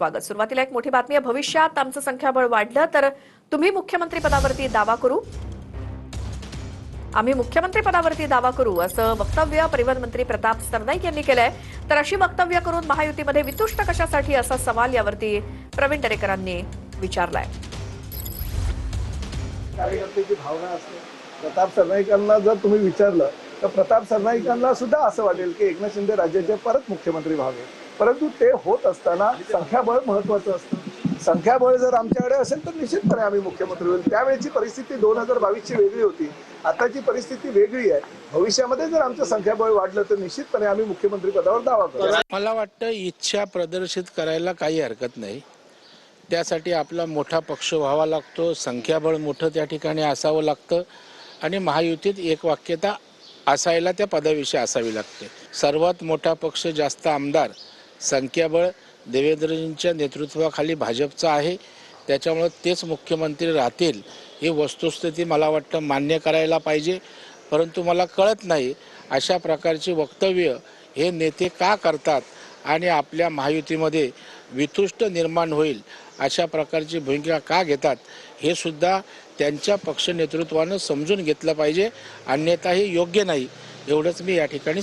स्वागत। सुरुवातीला एक मोठी बातमी आहे। भविष्यात आमचं संख्याबळ वाढलं तर तुम्ही मुख्यमंत्री पदावरती दावा करू, आम्ही मुख्यमंत्री पदावरती दावा करू, असं वक्तव्य परिवहन मंत्री प्रताप सरनाईक यांनी केलंय। तर अशी वक्तव्य करून महायुतीमध्ये वितुष्ट कशासाठी असा सवाल यावरती प्रवीण दरेकरांनी विचारलाय। कार्यकर्त्याची भावना असते। प्रताप सरनाईकांना जर तुम्ही विचारलं तर प्रताप सरनाईकांना सुद्धा असं वाटेल की एकनाथ शिंदे राज्याचे परत मुख्यमंत्री व्हावे, परंतु ते होत असताना संख्याबळ महत्वाचं असतं। संख्याबळ जर आमच्याकडे असेल तर निश्चितपणे आम्ही मुख्यमंत्री होईल। त्यावेळेची परिस्थिती 2022ची वेगळी होती, आताची परिस्थिती वेगळी आहे। भविष्यामध्ये जर आमचं संख्याबळ वाढलं तर निश्चितपणे आम्ही मुख्यमंत्री पदावर दावा करू। मला वाटतं इच्छा प्रदर्शित करायला काही हरकत नाही। त्यासाठी आपला मोठा पक्ष व्हावा लागतो, संख्याबळ मोठं त्या ठिकाणी असावं लागतं आणि महायुतीत एकवाक्यता असायला त्या पदाविषयी असावी लागते। सर्वात मोठा पक्ष, जास्त आमदार, संख्याबळ देवेंद्रजींच्या नेतृत्वाखाली भाजपचा आहे, त्याच्यामुळे तेच मुख्यमंत्री राहतील ही वस्तुस्थिती मला वाटतं मान्य करायला पाहिजे। परंतु मला कळत नाही अशा प्रकारची वक्तव्य हे नेते का करतात आणि आपल्या महायुतीमध्ये वितुष्ट निर्माण होईल अशा प्रकारची भूमिका का घेतात हे सुद्धा त्यांच्या पक्ष नेतृत्वानं समजून घेतलं पाहिजे, अन्यथा हे योग्य नाही एवढंच मी या ठिकाणी